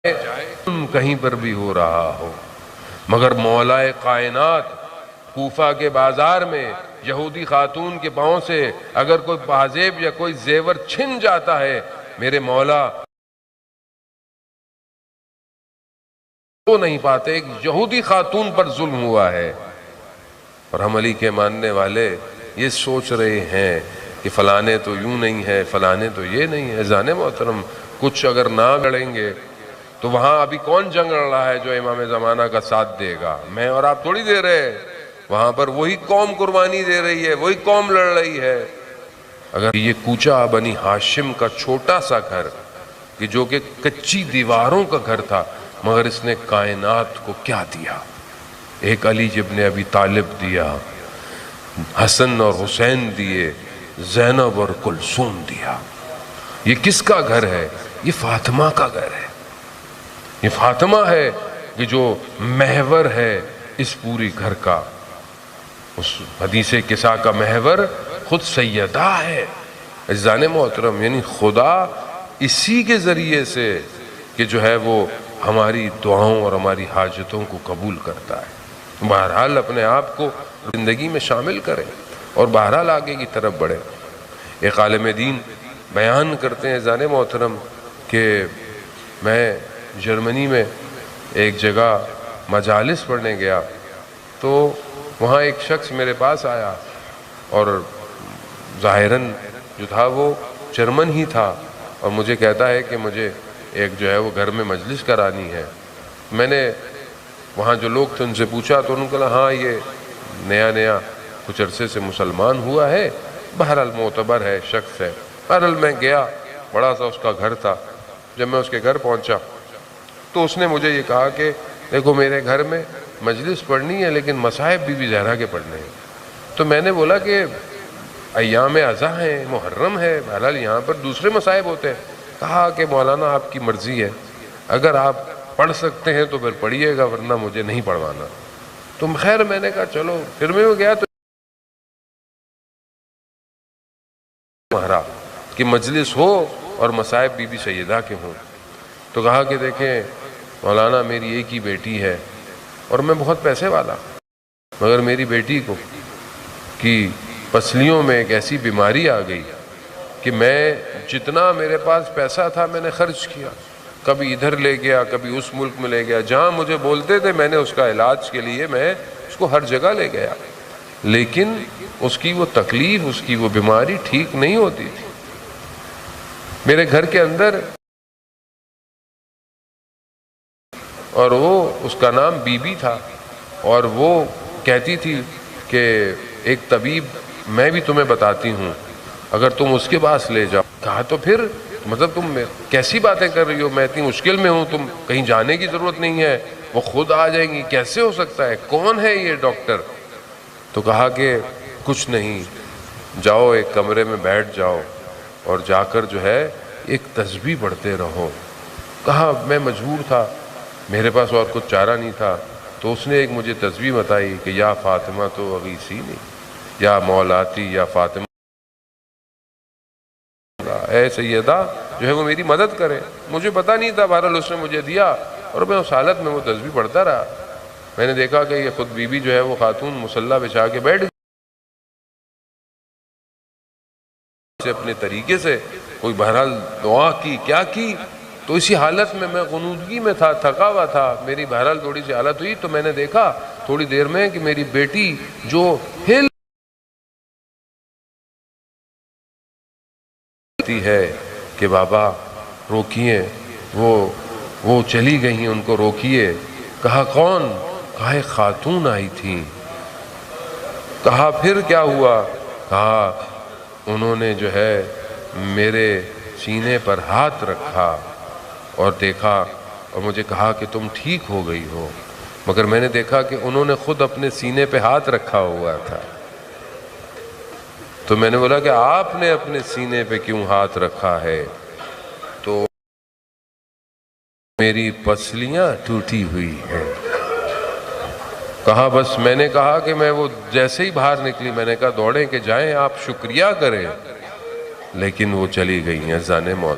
کہیں پر بھی ہو رہا ہو، مگر مولا کائنات کوفہ کے بازار میں یہودی خاتون کے پاؤں سے اگر کوئی پازیب یا کوئی زیور چھن جاتا ہے، میرے مولا وہ نہیں پاتے۔ ایک یہودی خاتون پر ظلم ہوا ہے اور ہم علی کے ماننے والے یہ سوچ رہے ہیں کہ فلانے تو یوں نہیں ہے، فلانے تو یہ نہیں ہے۔ عزیزان محترم، کچھ اگر نہ لڑیں گے تو وہاں ابھی کون جنگ لڑ رہا ہے جو امام زمانہ کا ساتھ دے گا؟ میں اور آپ تھوڑی دے رہے ہیں، وہاں پر وہی قوم قربانی دے رہی ہے، وہی قوم لڑ رہی ہے۔ اگر یہ کوچہ بنی ہاشم کا چھوٹا سا گھر کہ جو کہ کچی دیواروں کا گھر تھا، مگر اس نے کائنات کو کیا دیا؟ ایک علی ابن ابی طالب دیا، حسن اور حسین دیے، زینب اور کلثوم دیا۔ یہ کس کا گھر ہے؟ یہ فاطمہ کا گھر ہے۔ یہ فاطمہ ہے کہ جو محور ہے اس پوری گھر کا۔ اس حدیث کسا کا محور خود سیدہ ہے۔ عزیزان محترم، یعنی خدا اسی کے ذریعے سے کہ جو ہے وہ ہماری دعاؤں اور ہماری حاجتوں کو قبول کرتا ہے۔ بہرحال اپنے آپ کو زندگی میں شامل کریں اور بہرحال آگے کی طرف بڑھیں۔ ایک عالم دین بیان کرتے ہیں عزیزان محترم کہ میں جرمنی میں ایک جگہ مجالس پڑھنے گیا تو وہاں ایک شخص میرے پاس آیا اور ظاہراً جو تھا وہ جرمن ہی تھا اور مجھے کہتا ہے کہ مجھے ایک جو ہے وہ گھر میں مجلس کرانی ہے۔ میں نے وہاں جو لوگ تھے ان سے پوچھا تو انہوں نے کہا ہاں یہ نیا کچھ عرصے سے مسلمان ہوا ہے، بہرحال معتبر ہے، شخص ہے۔ بہرحال میں گیا، بڑا سا اس کا گھر تھا۔ جب میں اس کے گھر پہنچا تو اس نے مجھے یہ کہا کہ دیکھو میرے گھر میں مجلس پڑھنی ہے لیکن مصائب بی بی زہرا کے پڑھنے ہیں۔ تو میں نے بولا کہ ایام اضحیٰ ہیں، محرم ہے، بہرحال یہاں پر دوسرے مصائب ہوتے ہیں۔ کہا کہ مولانا آپ کی مرضی ہے، اگر آپ پڑھ سکتے ہیں تو پھر پڑھیے گا ورنہ مجھے نہیں پڑھوانا۔ تو خیر میں نے کہا چلو، پھر میں گیا تو مہرا کہ مجلس ہو اور مصائب بی بی سیدہ کے ہوں۔ تو کہا کہ دیکھیں مولانا میری ایک ہی بیٹی ہے اور میں بہت پیسے والا، مگر میری بیٹی کو کی پسلیوں میں ایک ایسی بیماری آ گئی کہ میں جتنا میرے پاس پیسہ تھا میں نے خرچ کیا، کبھی ادھر لے گیا کبھی اس ملک میں لے گیا، جہاں مجھے بولتے تھے میں نے اس کا علاج کے لیے میں اس کو ہر جگہ لے گیا، لیکن اس کی وہ تکلیف، اس کی وہ بیماری ٹھیک نہیں ہوتی تھی۔ میرے گھر کے اندر اور وہ اس کا نام بی بی تھا اور وہ کہتی تھی کہ ایک طبیب میں بھی تمہیں بتاتی ہوں، اگر تم اس کے پاس لے جاؤ۔ کہا تو پھر مطلب تم کیسی باتیں کر رہی ہو، میں اتنی مشکل میں ہوں، تم کہیں جانے کی ضرورت نہیں ہے، وہ خود آ جائیں گی، کیسے ہو سکتا ہے، کون ہے یہ ڈاکٹر؟ تو کہا کہ کچھ نہیں، جاؤ ایک کمرے میں بیٹھ جاؤ اور جا کر جو ہے ایک تسبیح پڑھتے رہو۔ کہا میں مجبور تھا، میرے پاس اور کچھ چارہ نہیں تھا، تو اس نے ایک مجھے تسبیح بتائی کہ یا فاطمہ تو اغیثینی، یا مولاتی یا فاطمہ، اے سیدہ جو ہے وہ میری مدد کرے۔ مجھے پتہ نہیں تھا، بہرحال اس نے مجھے دیا اور میں اس حالت میں وہ تسبیح پڑھتا رہا۔ میں نے دیکھا کہ یہ خود بی بی جو ہے وہ خاتون مصلی بچھا کے بیٹھ گئی، اپنے طریقے سے کوئی بہرحال دعا کی، کیا کی، تو اسی حالت میں غنودگی میں تھا، تھکا ہوا تھا، میری بہرحال تھوڑی سی حالت ہوئی تو میں نے دیکھا تھوڑی دیر میں کہ میری بیٹی جو ہلتی ہے کہ بابا روکیے، وہ چلی گئی، ان کو روکیے۔ کہا کون؟ کہا ایک خاتون آئی تھی۔ کہا پھر کیا ہوا؟ کہا انہوں نے جو ہے میرے سینے پر ہاتھ رکھا اور دیکھا اور مجھے کہا کہ تم ٹھیک ہو گئی ہو، مگر میں نے دیکھا کہ انہوں نے خود اپنے سینے پہ ہاتھ رکھا ہوا تھا۔ تو میں نے بولا کہ آپ نے اپنے سینے پہ کیوں ہاتھ رکھا ہے؟ تو میری پسلیاں ٹوٹی ہوئی ہیں۔ کہا بس میں نے کہا کہ میں وہ جیسے ہی باہر نکلی میں نے کہا دوڑیں کہ جائیں آپ شکریہ کریں، لیکن وہ چلی گئی ہیں عزیزان موت۔